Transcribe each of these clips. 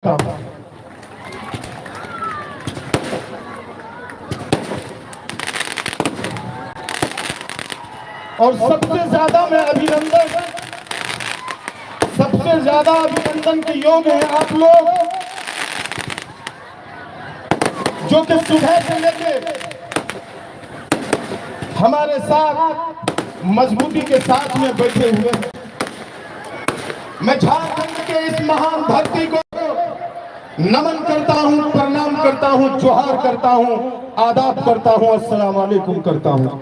और सबसे ज्यादा अभिनंदन के योग्य हैं आप लोग, जो कि सुबह से लेके हमारे साथ मजबूती के साथ में बैठे हुए हैं। मैं झारखंड के इस महान धरती को नमन करता हूं, प्रणाम करता हूं, जोहार करता हूं, आदाब करता हूं, अस्सलाम वालेकुम करता हूं।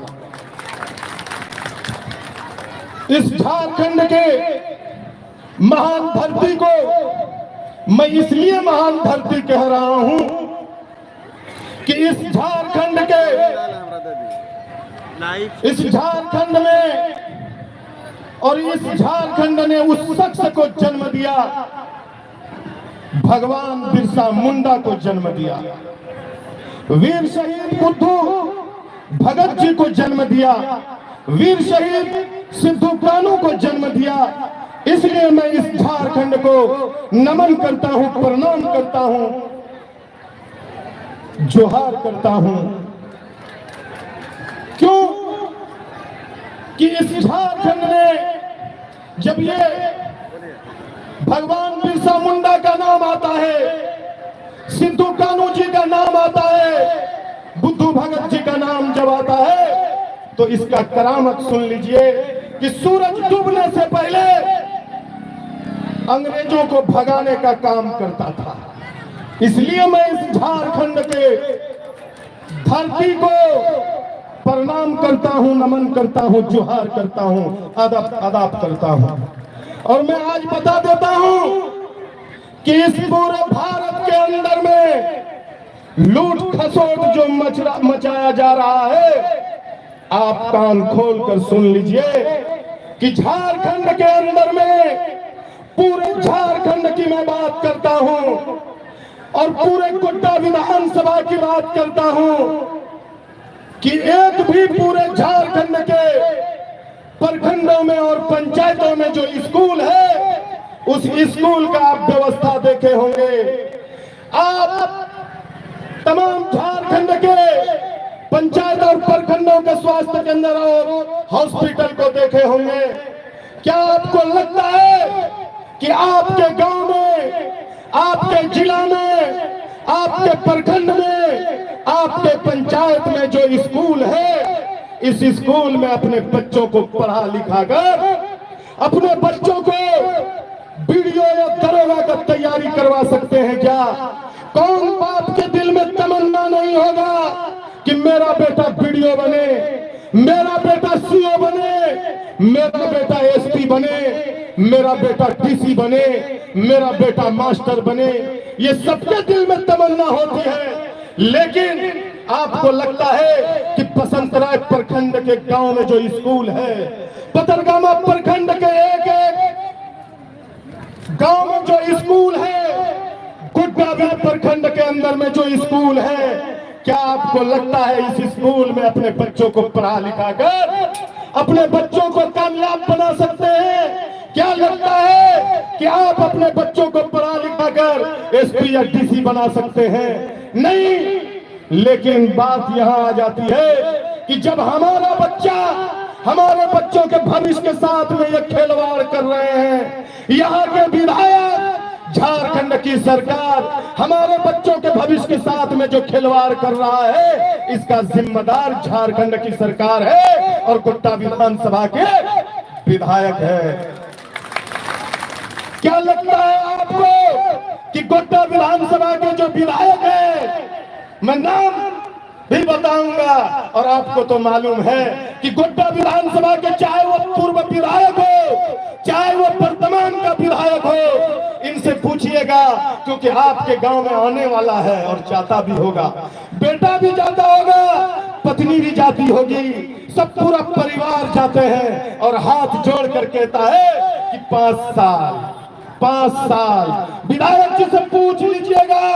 इस झारखंड के महान धरती को मैं इसलिए महान धरती कह रहा हूं कि इस झारखंड में और इस झारखंड ने उस शख्स को जन्म दिया, भगवान बिरसा मुंडा को जन्म दिया, वीर शहीद बुद्धू भगत जी को जन्म दिया, वीर शहीद सिद्धू कानू को जन्म दिया। इसलिए मैं इस झारखंड को नमन करता हूं, प्रणाम करता हूं, जोहार करता हूं। क्यों कि इस झारखंड में जब ये भगवान बिरसा मुंडा का नाम आता है, सिद्धू कानू जी का नाम आता है, बुद्धू भगत जी का नाम जब आता है, तो इसका करामत सुन लीजिए कि सूरज डूबने से पहले अंग्रेजों को भगाने का काम करता था। इसलिए मैं इस झारखंड के धरती को प्रणाम करता हूं, नमन करता हूं, जोहार करता हूं, आदाब करता हूं। और मैं आज बता देता हूं कि इस पूरे भारत के अंदर में लूट खसोट जो मचाया जा रहा है, आप कान खोलकर सुन लीजिए कि झारखंड के अंदर में, पूरे झारखंड की मैं बात करता हूं और पूरे गोड्डा विधानसभा की बात करता हूं कि एक भी पूरे झारखंड के प्रखंडों में और पंचायतों में जो स्कूल है, उस स्कूल का आप व्यवस्था देखे होंगे। आप तमाम झारखंड के पंचायत और प्रखंडों के स्वास्थ्य केंद्र और हॉस्पिटल को देखे होंगे। क्या आपको लगता है कि आपके गांव में, आपके जिला में, आपके प्रखंड में, आपके पंचायत में जो स्कूल है, इस स्कूल में अपने बच्चों को पढ़ा लिखा कर अपने बच्चों को बीडीओ या दरोगा का तैयारी करवा सकते हैं क्या? कौन बाप के दिल में तमन्ना नहीं होगा कि मेरा बेटा बीडीओ बने, मेरा बेटा सीओ बने, मेरा बेटा एसपी बने, मेरा बेटा डीसी बने, मेरा बेटा मास्टर बने? ये सबके दिल में तमन्ना होती है। लेकिन आपको लगता है कि बसंतराय प्रखंड के गांव में जो स्कूल है, पतरगामा प्रखंड के एक गांव में जो स्कूल है, गोड्डा प्रखंड के अंदर में जो स्कूल है, क्या आपको लगता है इस स्कूल में अपने बच्चों को पढ़ा लिखा कर अपने बच्चों को कामयाब बना सकते हैं? क्या लगता है कि आप अपने बच्चों को पढ़ा लिखा कर एसपी या डीसी बना सकते हैं? नहीं। लेकिन बात यहां आ जाती है कि जब हमारा बच्चा, हमारे बच्चों के भविष्य के साथ में ये खिलवाड़ कर रहे हैं, यहाँ के विधायक, झारखंड की सरकार हमारे बच्चों के भविष्य के साथ में जो खिलवाड़ कर रहा है, इसका जिम्मेदार झारखंड की सरकार है और गोड्डा विधानसभा के विधायक है। क्या लगता है आपको कि गोड्डा विधानसभा के जो विधायक है, मैं नाम भी बताऊंगा और आपको तो मालूम है कि गोड्डा विधानसभा के चाहे वो पूर्व विधायक हो, चाहे वो वर्तमान का विधायक हो, इनसे पूछिएगा, क्योंकि आपके गांव में आने वाला है और जाता भी होगा, बेटा भी जाता होगा, पत्नी भी जाती होगी, सब पूरा परिवार जाते हैं और हाथ जोड़ कर कहता है कि 5 साल विधायक जी से पूछ लीजिएगा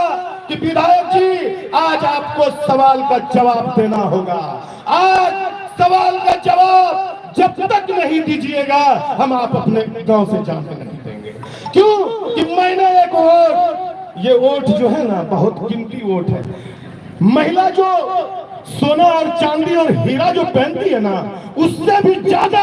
कि विधायक जी आज आपको सवाल का जवाब देना होगा। आज सवाल का जवाब जब तक नहीं दीजिएगा, हम आप अपने गांव से जाने नहीं देंगे। क्यों कि मैंने एक वोट ये वोट जो है ना बहुत कीमती वोट है। महिला जो सोना और चांदी और हीरा जो पहनती है ना, उससे भी ज्यादा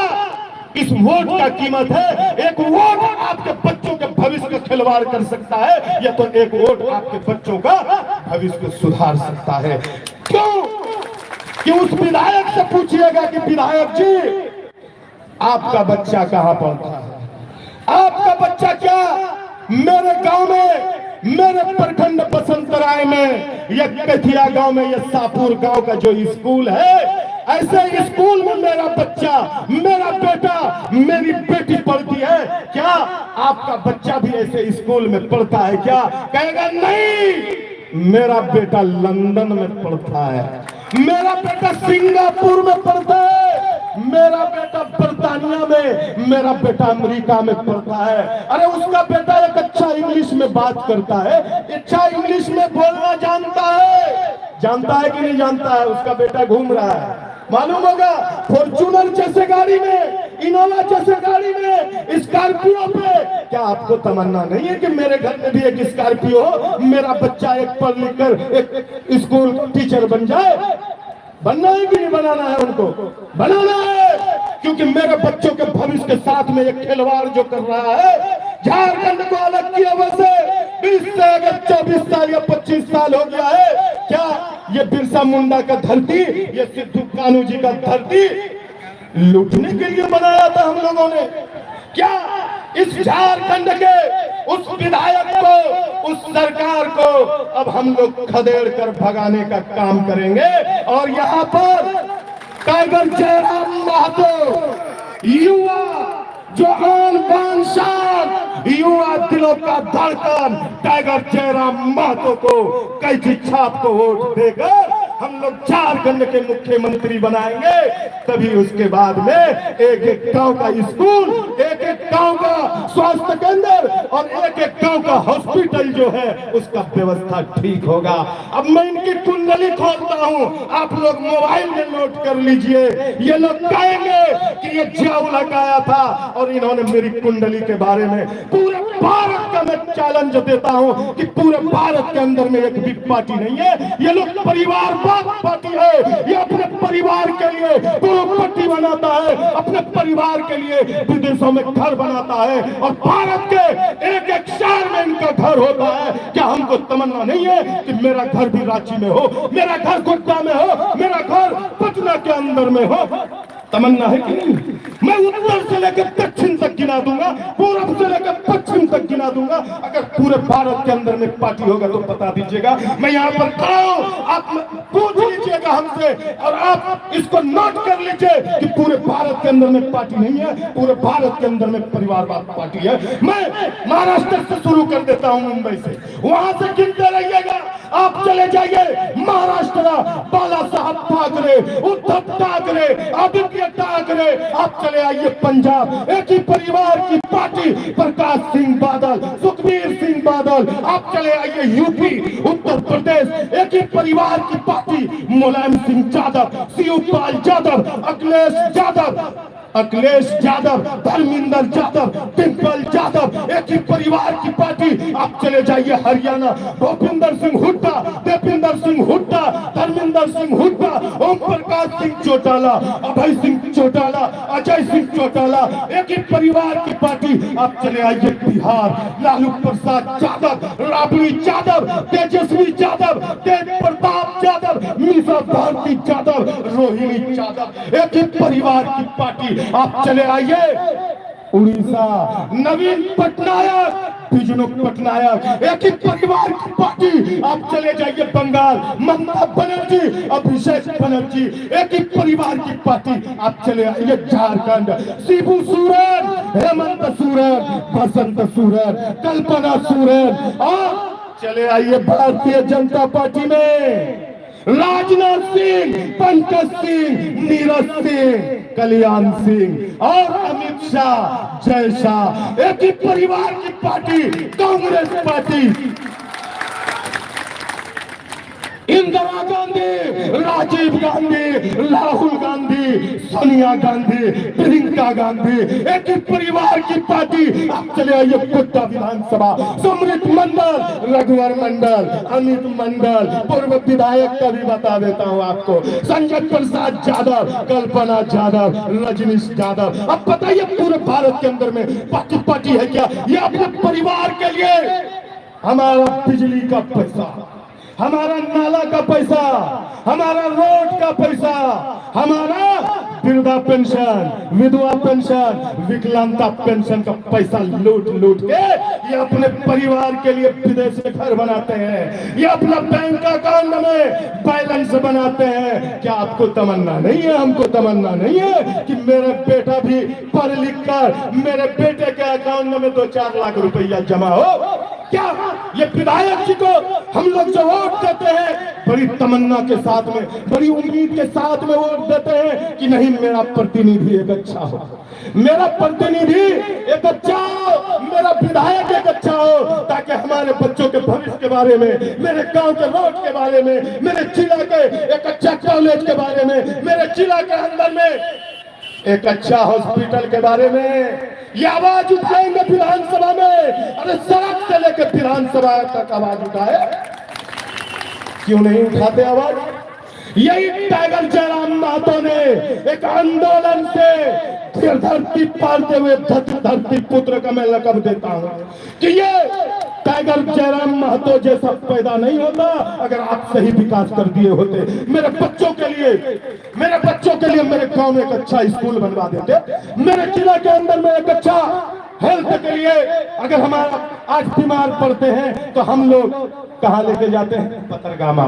इस वोट का कीमत है। एक वोट आपके बच्चों के भविष्य का खिलवाड़ कर सकता है, या तो एक वोट आपके बच्चों का भविष्य को सुधार सकता है। क्यों? कि उस विधायक से पूछिएगा कि विधायक जी, आपका बच्चा कहां पढ़ता है? आपका बच्चा क्या मेरे गांव में, मेरे प्रखंड बसंतराय में या कथिया गांव में या सापुर गांव का जो स्कूल है, ऐसे स्कूल में मेरा बच्चा, मेरा बेटा, मेरी बेटी पढ़ती है क्या? आपका बच्चा भी ऐसे स्कूल में पढ़ता है क्या? कहेगा नहीं, मेरा बेटा लंदन में पढ़ता है, मेरा बेटा सिंगापुर में पढ़ता है, मेरा बेटा बर्तानिया में, मेरा बेटा अमेरिका में पढ़ता है। अरे उसका बेटा एक अच्छा इंग्लिश में बात करता है, अच्छा इंग्लिश में बोलना जानता है। जानता है कि नहीं जानता है? उसका बेटा घूम रहा है, मालूम होगा, फॉर्च्यूनर जैसे गाड़ी में, इनोवा जैसे गाड़ी में, स्कॉर्पियो पे। क्या आपको तमन्ना नहीं है कि मेरे घर में भी एक स्कॉर्पियो हो, मेरा बच्चा एक पढ़ लिख कर एक स्कूल टीचर बन जाए? बनना है कि नहीं बनाना है? उनको बनाना है, क्योंकि मेरे बच्चों के भविष्य के साथ में एक खिलवाड़ जो कर रहा है। झारखंड को अलग किया वैसे 20 से अगर 24 साल या 25 साल हो गया है, क्या ये बिरसा मुंडा का धरती, ये सिद्धू कान्हू जी का धरती लूटने के लिए बनाया था हम लोगों ने? क्या इस झारखंड के उस विधायक को, उस सरकार को अब हम लोग खदेड़ कर भगाने का काम करेंगे? और यहाँ पर टाइगर जयराम महतो, युवा जो आन बान शान, युवा दिलों का धड़कन, टाइगर जयराम महतो को कैसी छाप को वोट देकर हम लोग झारखंड के मुख्यमंत्री बनाएंगे। तभी उसके बाद में एक एक गांव का स्कूल, एक एक गांव का स्वास्थ्य केंद्र और एक एक गांव का हॉस्पिटल जो है उसका व्यवस्था ठीक होगा। अब मैं इनकी कुंडली खोलता हूं, आप लोग मोबाइल में नोट कर लीजिए। ये लोग कहेंगे कि ये जाऊ लगाया था, और इन्होंने मेरी कुंडली के बारे में पूरे भारत का मैं चैलेंज देता हूं कि पूरे भारत के अंदर में एक भी पार्टी नहीं है। ये लोग परिवार पार्टी है, ये अपने परिवार के लिए प्रॉपर्टी बनाता है, अपने परिवार के लिए विदेशों में घर बनाता है, और भारत के एक एक शहर में इनका घर होता है। क्या हमको तमन्ना नहीं है कि मेरा घर भी रांची में हो, मेरा घर गोड्डा में हो, मेरा घर पटना के अंदर में हो? तमन्ना है कि नहीं? मैं उत्तर से लेकर दक्षिण तक गिना दूंगा, पूरब से लेकर पश्चिम तक गिना दूंगा। अगर पूरे भारत के अंदर में पार्टी होगा तो बता दीजिएगा। मैं यहाँ पर खड़ा हूँ, आप पूछ लीजिएगा हमसे, और आप इसको नोट कर लीजिए कि पूरे भारत के अंदर में पार्टी नहीं है, पूरे भारत के अंदर में परिवारवाद पार्टी है। मैं महाराष्ट्र से शुरू कर देता हूँ, मुंबई से, वहां से गिनते रहिएगा। आप चले जाइए महाराष्ट्र, बाला साहब ठाकरे, उद्धव ठाकरे, आदित्य ठाकरे। आप चले आइए पंजाब, एक ही परिवार की पार्टी, प्रकाश सिंह बादल, सुखबीर सिंह बादल। आप चले आइए यूपी, उत्तर प्रदेश, एक ही परिवार की पार्टी, मुलायम सिंह यादव, शिवपाल यादव, अखिलेश यादव, धर्मेंद्र यादव, डिम्पल यादव, एक ही परिवार की पार्टी। आप चले जाइए हरियाणा, भूपिंदर सिंह हुड्डा, देवेंद्र सिंह हुड्डा, धर्मेंद्र सिंह हुड्डा, ओम प्रकाश सिंह चौटाला, अभय सिंह चौटाला, अजय सिंह चौटाला, एक ही परिवार की पार्टी। आप चले आइए बिहार, लालू प्रसाद यादव, राबड़ी यादव, तेजस्वी यादव, तेज प्रताप यादव, मीसा भारती यादव, रोहिणी यादव, एक ही परिवार की पार्टी। आप चले आइए उड़ीसा, नवीन पटनायक, बिजनू पटनायक, एक ही परिवार की पार्टी। आप चले जाइए बंगाल, ममता बनर्जी, अभिषेक बनर्जी, एक ही परिवार की पार्टी। आप चले आइए झारखंड, शिबू सोरेन, हेमंत सोरेन, बसंत सोरेन, कल्पना सोरेन। और चले आइए भारतीय जनता पार्टी में राजनाथ सिंह, पंकज सिंह, नीरज सिंह, कल्याण सिंह और अमित शाह, जय शाह, एक ही परिवार की पार्टी कांग्रेस पार्टी। इन इंदिरा गांधी, राजीव गांधी, राहुल गांधी, सोनिया गांधी, प्रियंका गांधी, एक ही परिवार की पार्टी। आप चले आइए गोड्डा विधानसभा, सुमृत मंडल, रघुवर मंडल, अमित मंडल, पूर्व विधायक का भी बता देता हूं आपको, संजय प्रसाद यादव, कल्पना यादव, रजनीश यादव। अब बताइए पूरे भारत के अंदर में पार्टी है क्या? ये अपने परिवार के लिए हमारा बिजली का पैसा, हमारा नाला का पैसा, हमारा रोड का पैसा, हमारा वृद्धा पेंशन, विधवा पेंशन, विकलांगता पेंशन का पैसा लूट लूट के ये अपने परिवार के लिए विदेश से घर बनाते हैं, ये अपना बैंक अकाउंट में बैलेंस बनाते हैं। क्या आपको तमन्ना नहीं है, हमको तमन्ना नहीं है कि मेरे बेटा भी पढ़ लिख कर मेरे बेटे के अकाउंट में 2-4 लाख रुपया जमा हो? क्या ये विधायक जी को हम लोग जो वोट देते हैं बड़ी तमन्ना के साथ में, बड़ी उम्मीद के साथ में वोट देते हैं कि नहीं मेरा प्रतिनिधि एक अच्छा हो, मेरा प्रतिनिधि एक अच्छा हो, मेरा विधायक एक अच्छा हो, ताकि हमारे बच्चों के भविष्य के बारे में, मेरे गांव के रोड के बारे में, मेरे जिला के एक अच्छा कॉलेज के बारे में, मेरे जिला के अंदर में एक अच्छा हॉस्पिटल के बारे में ये आवाज उठाएंगे विधानसभा में। अरे सड़क से लेकर विधानसभा तक आवाज उठाए, क्यों नहीं उठाते आवाज? यही टाइगर जयराम महतो ने एक आंदोलन से धरती पालते हुए धरती पुत्र का मैं लकब देता हूं कि ये टाइगर जयराम महतो जैसा पैदा नहीं होता अगर आप सही विकास कर दिए होते। मेरे बच्चों के लिए मेरे गांव में एक अच्छा स्कूल बनवा देते, मेरे जिला के अंदर में एक अच्छा हेल्थ के लिए अगर हमारा आज बीमार पड़ते हैं तो हम लोग कहाँ लेके जाते हैं? पतरगामा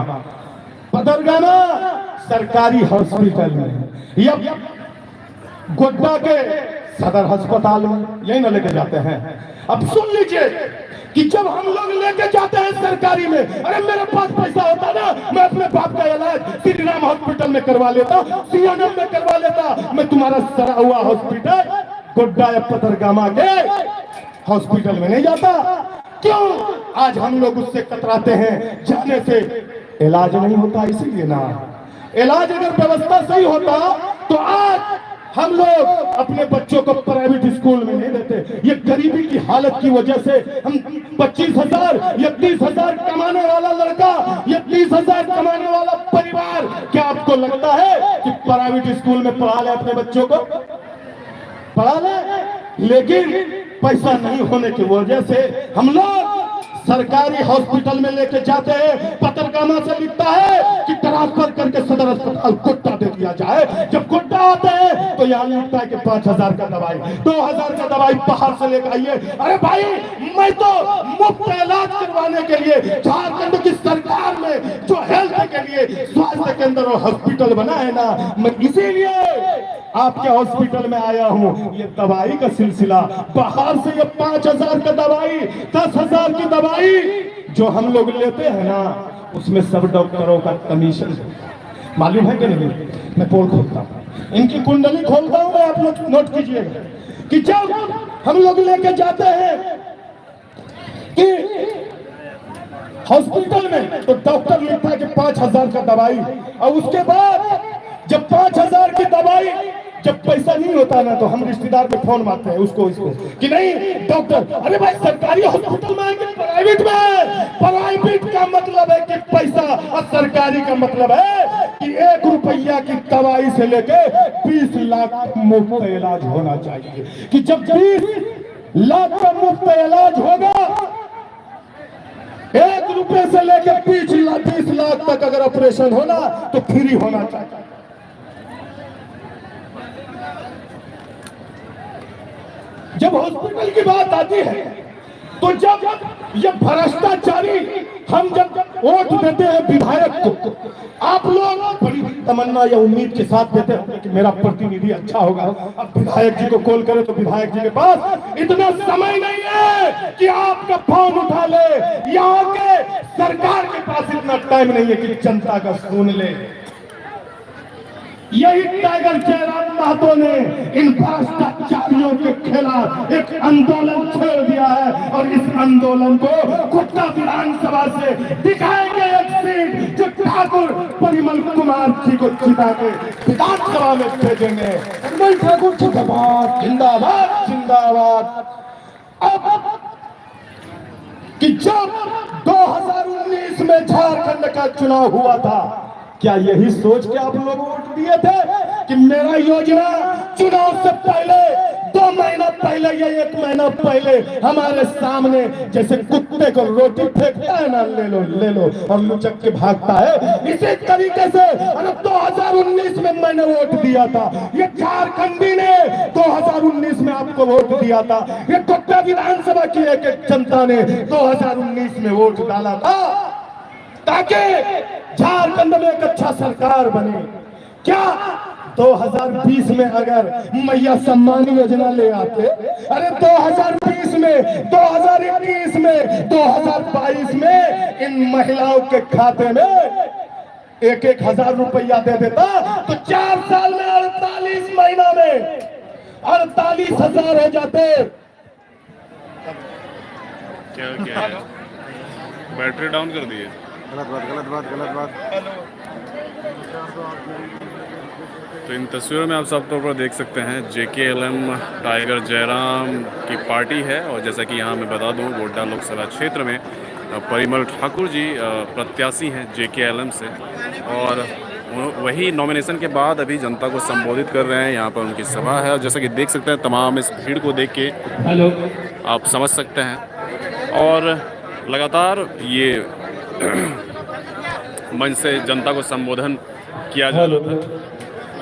सरकारी हॉस्पिटल में या गोड्डा के सदर अस्पताल में, यही ना लेके जाते हैं। अब सुन लीजिए कि जब हम लोग लेके जाते हैं सरकारी में, अरे मेरे पास पैसा होता ना मैं अपने बाप का इलाज श्री राम हॉस्पिटल में करवा लेता, सीएनएम में करवा लेता। मैं तुम्हारा सड़ा हुआ हॉस्पिटल गोड्डा या पतरगामा के हॉस्पिटल में नहीं जाता। क्यों? आज हम लोग उससे कतराते हैं जाने से। इलाज नहीं होता इसीलिए ना। इलाज अगर व्यवस्था सही होता तो आज हम लोग अपने बच्चों को प्राइवेट स्कूल में नहीं देते। ये गरीबी की हालत की वजह से हम 25,000 या 30,000 कमाने वाला लड़का या 30,000 कमाने वाला परिवार, क्या आपको लगता है कि प्राइवेट स्कूल में पढ़ा ले अपने बच्चों को? पढ़ा ले, लेकिन पैसा नहीं होने की वजह से हम लोग सरकारी हॉस्पिटल में लेके जाते हैं। पतरगामा से लिखता है कि ट्रांसफर करके सदर अस्पताल गोड्डा दे दिया जाए। जब गोड्डा आते हैं तो यहाँ लिखता है कि 5,000 का दवाई, 2,000 का दवाई बाहर से लेकर आइए। अरे भाई, मैं तो मुफ्त इलाज करवाने के लिए झारखंड की सरकार में जो हेल्थ के लिए स्वास्थ्य केंद्र और हॉस्पिटल बना है ना, मैं इसीलिए आपके हॉस्पिटल में आया हूँ। ये दवाई का सिलसिला बाहर से ये 5,000 का दवाई, 10,000 की दवाई जो हम लोग लेते हैं ना, उसमें सब डॉक्टरों का कमीशन मालूम है कि नहीं? मैं पोल खोलता हूँ, इनकी कुंडली खोलता हूँ, आप लोग नोट कीजिएगा कि जब हम लोग लेके जाते हैं कि हॉस्पिटल में तो डॉक्टर लिखता है कि 5,000 का दवाई, और उसके बाद जब 5,000 की दवाई जब पैसा नहीं होता ना तो हम रिश्तेदार पे फोन मारते हैं उसको कि नहीं डॉक्टर, अरे भाई सरकारी हॉस्पिटल में है कि प्राइवेट में है? प्राइवेट का मतलब है कि पैसा और सरकारी का मतलब है कि 1 रुपया की दवाई से लेके 20 लाख मुफ्त इलाज होना चाहिए। कि जब 20 लाख का मुफ्त इलाज होगा, 1 रुपये से लेकर 20 लाख तक अगर ऑपरेशन होना तो फ्री होना चाहिए। जब हॉस्पिटल की बात आती है तो जब ये भ्रष्टाचारी हम जब वोट देते हैं विधायक को, आप लोग बड़ी तमन्ना या उम्मीद के साथ देते हैं कि मेरा प्रतिनिधि अच्छा होगा। अब विधायक जी को कॉल करें तो विधायक जी के पास इतना समय नहीं है कि आपका फोन उठा ले, यहाँ के सरकार के पास इतना टाइम नहीं है कि जनता का सुन ले। यही टाइगर जयराम महतो ने इन भ्रष्टाचारियों के खिलाफ एक आंदोलन छेड़ दिया है, और इस आंदोलन को गोड्डा विधानसभा से दिखाएंगे एक सीट जो ठाकुर परिमल कुमार जी को जिता के विधानसभा में भेजेंगे। परिमल ठाकुर जिंदाबाद जिंदाबाद जिंदाबाद। अब कि जब 2019 में झारखंड का चुनाव हुआ था, क्या यही सोच के आप लोग वोट दिए थे कि मेरा योजना चुनाव से पहले 2 महीना पहले या 1 महीना पहले हमारे सामने जैसे कुत्ते को रोटी फेंकता है ना, ले लो और लुचक के भागता है, इसी तरीके से 2019 में मैंने वोट दिया था। ये झारखंडी ने 2019 में आपको वोट दिया था। ये कोटा विधानसभा की एक जनता ने 2019 में वोट डाला था ताकि झारखंड में एक अच्छा सरकार बने। क्या 2020 में अगर मैया सम्मान योजना ले आते, अरे 2020 में, 2021 में, 2022 में इन महिलाओं के खाते में 1-1 हजार रुपया दे देता तो 4 साल में 48 महीना में 48,000 हो जाते। क्या बैटरी डाउन कर दिए। गलत बात। तो इन तस्वीरों में आप सब तौर पर देख सकते हैं JKLM टाइगर जयराम की पार्टी है। और जैसा कि यहाँ मैं बता दूँ, गोड्डा लोकसभा क्षेत्र में परिमल ठाकुर जी प्रत्याशी हैं JKLM से, और वही नॉमिनेशन के बाद अभी जनता को संबोधित कर रहे हैं। यहाँ पर उनकी सभा है और जैसा कि देख सकते हैं, तमाम इस भीड़ को देख के आप समझ सकते हैं। और लगातार ये मंच से जनता को संबोधन किया जा रहा था।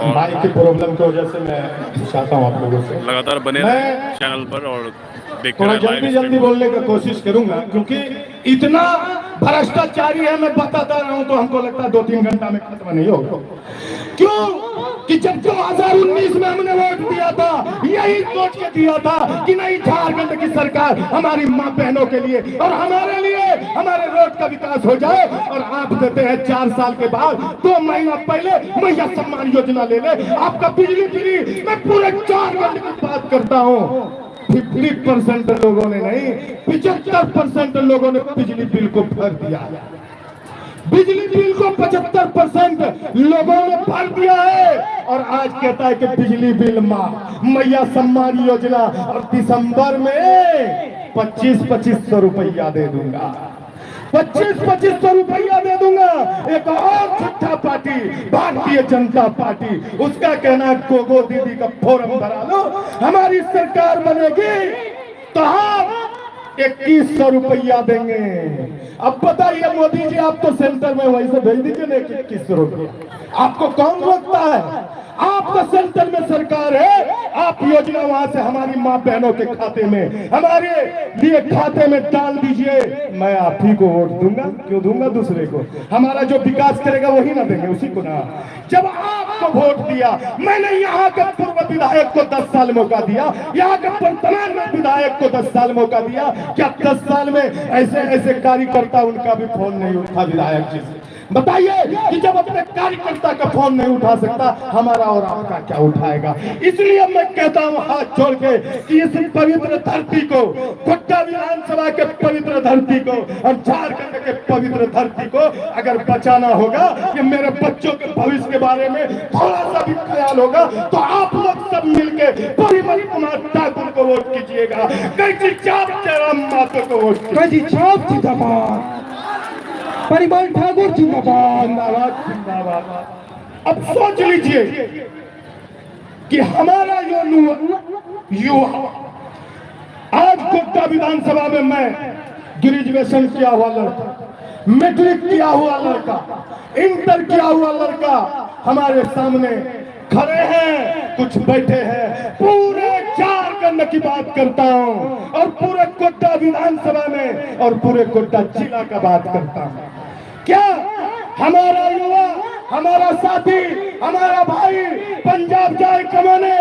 और माइक की प्रॉब्लम की वजह से मैं चाहता हूँ आप लोगों से लगातार बने रहे चैनल पर और देखते रहे। जल्दी बोलने की कोशिश करूंगा क्योंकि इतना भ्रष्टाचारी है, मैं बताता रहा हूं तो हमको लगता है 2-3 घंटा में खत्म नहीं होगा। क्यों कि जब 2019 में हमने वोट दिया था, यही सोच के दिया था कि नहीं, झारखंड की सरकार हमारी माँ बहनों के लिए और हमारे लिए, हमारे रोड का विकास हो जाए। और आप देते हैं 4 साल के बाद, 2 महीना पहले मैया सम्मान योजना ले ले, आपका बिजली फ्री। मैं पूरे झारखंड की बात करता हूँ, 50% लोगों ने नहीं, 75% लोगों ने बिजली बिल को भर दिया। बिजली बिल को 75% लोगों ने भर दिया है और आज कहता है कि बिजली बिल माफ, मैया सम्मान योजना, और दिसंबर में 2500 रुपया दे दूंगा, 2500 रुपया दे दूंगा। एक और छठा पार्टी भारतीय जनता पार्टी, उसका कहना गोगो दीदी का फॉर्म भरा लो, हमारी सरकार बनेगी तो हम 2100 रुपया देंगे। अब बताइए मोदी जी, आप तो सेंटर में वैसे भेज दीजिए ना 2100 रुपया, आपको कौन रोकता है? आपका सेंटर में सरकार है, आप योजना वहां से हमारी माँ बहनों के खाते में, हमारे लिए खाते में डाल दीजिए। मैं आप ही को वोट दूंगा, क्यों दूंगा दूसरे को? हमारा जो विकास करेगा वही ना देंगे, उसी को ना। जब आपको वोट दिया, मैंने यहाँ के पूर्व विधायक को 10 साल मौका दिया, यहाँ के वर्तमान विधायक को 10 साल मौका दिया। क्या 10 साल में ऐसे कार्यकर्ता उनका भी फोन नहीं उठा विधायक जी से? बताइए कि जब अपने कार्यकर्ता का फोन नहीं उठा सकता, हमारा और आपका क्या उठाएगा? इसलिए मैं कहता हूं हाथ जोड़ के कि इस पवित्र धरती को, गोड्डा विधानसभा के पवित्र धरती को और झारखंड के पवित्र धरती को अगर बचाना होगा, ये मेरे बच्चों के भविष्य के बारे में थोड़ा सा भी ख्याल होगा, तो आप लोग सब मिलके परिमल कुमार ठाकुर को वोट कीजिएगा। कैची चाप जयराम मातो को वोट, कैची चाप जिंदाबाद, परिमल ठाकुर जिंदाबाद जिंदाबाद। अब सोच लीजिए कि हमारा युवा आज गोड्डा विधानसभा में, मैं ग्रेजुएशन किया हुआ लड़का, मैट्रिक किया हुआ लड़का, इंटर किया हुआ लड़का हमारे सामने खड़े हैं, कुछ बैठे हैं। पूरे झारखंड की बात करता हूं और पूरे गोड्डा विधानसभा में और पूरे गोड्डा जिला का बात करता हूं। क्या हमारा युवा, हमारा साथी, हमारा भाई पंजाब जाए कमाने,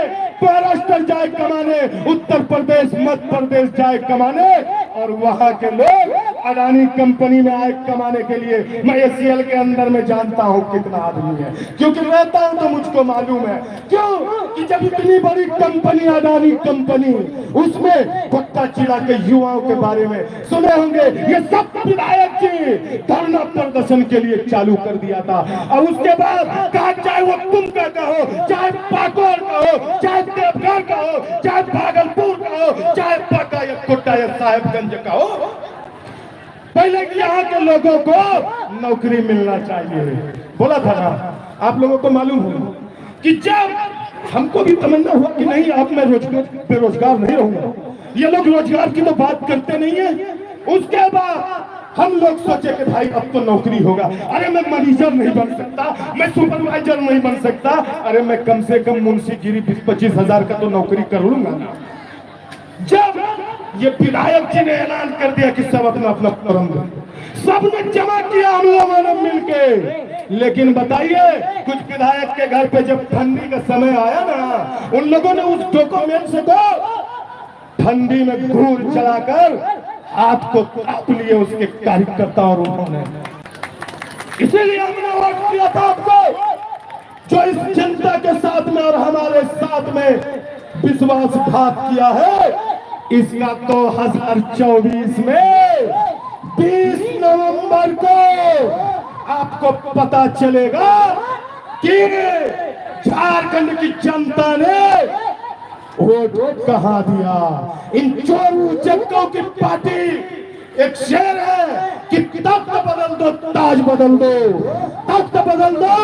महाराष्ट्र जाए कमाने, उत्तर प्रदेश, मध्य प्रदेश जाए कमाने, और वहां के लोग अडानी कंपनी में आए कमाने के लिए। मैं एसीएल के अंदर में जानता हूँ कितना आदमी है, क्योंकि रहता हूँ तो मुझको मालूम है। क्यों कि जब इतनी बड़ी कंपनी अडानी कंपनी, उसमें कुत्ता चिड़ा के युवाओं के बारे में सुने होंगे, ये सब विधायक जी धरना प्रदर्शन के लिए चालू कर दिया था। और उसके बाद कहा चाहे वो दुमका का हो, चाहे पाकुड़ का हो, चाहे देवघर का हो, चाहे भागलपुर का हो, चाहे पक्का या कोटा या साहेबगंज का हो, पहले यहाँ के लोगों को नौकरी मिलना चाहिए। बोला था ना, आप लोगों को मालूम हो कि जब हमको भी तमन्ना हुआ कि नहीं अब मैं बेरोजगार नहीं रहूंगा, ये लोग रोजगार की तो बात करते नहीं है। उसके बाद हम लोग सोचे कि भाई अब तो नौकरी होगा। अरे मैं मैनेजर नहीं बन सकता, मैं सुपरवाइजर नहीं बन सकता, अरे मैं कम से कम मुंशीगिरी 20-25 हजार का तो नौकरी कर लूंगा ना। जब ये विधायक जी ने ऐलान कर दिया कि सब अपना अपना फॉर्म दो, सबने जमा किया हम लोगों ने मिलके। लेकिन बताइए, कुछ विधायक के घर पे जब ठंडी का समय आया ना, उन लोगों ने उस डॉक्यूमेंट्स को ठंडी में घूर चलाकर आपको ताप लिए उसके कार्यकर्ता और उन्होंने। इसीलिए हमने वोट किया था आपको, जो इस जनता के साथ में और हमारे साथ में विश्वासघात किया है। इसका 2024 में 20 नवंबर को आपको पता चलेगा कि झारखंड की जनता ने वोट कहां दिया। इन चोर उचक्कों की पार्टी एक शेर है कि तख्त बदल दो ताज बदल दो, तख्त बदल दो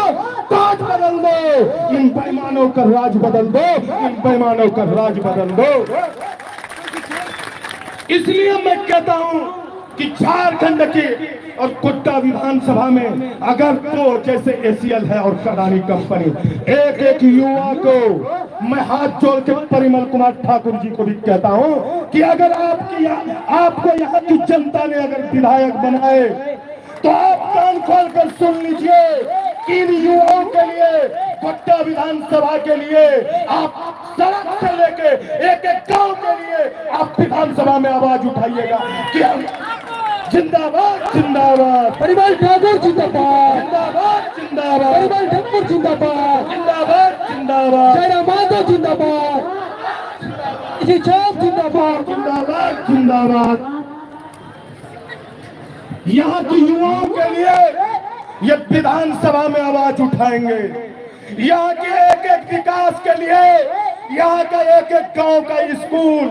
ताज बदल दो, इन बेईमानों का राज बदल दो, इन बेईमानों का राज बदल दो। इसलिए मैं कहता हूं कि झारखंड की और कोटा विधानसभा में अगर तो जैसे एसीएल है और अडानी कंपनी, एक एक युवा को मैं हाथ जोड़ के परिमल कुमार ठाकुर जी को भी कहता हूं कि अगर आपको यहाँ की जनता ने अगर विधायक बनाए तो आप कान खोल कर सुन लीजिए कि इन युवाओं के लिए, कोटा विधानसभा के लिए आप सड़क से लेके एक एक गांव के लिए आप विधानसभा में आवाज उठाइएगा कि हम जिंदाबाद जिंदाबाद, परिमल ठाकुर जिंदाबाद, जिंदाबाद जिंदाबाद, परिमल ठाकुर जिंदाबाद, जिंदाबाद जिंदाबाद, जयराम माधव जिंदाबाद, जिंदाबाद, जिंदाबाद जिंदाबाद। यहाँ के युवाओं के लिए ये विधानसभा में आवाज उठाएंगे। यहाँ के एक एक विकास के लिए, यहाँ का एक एक गांव का स्कूल,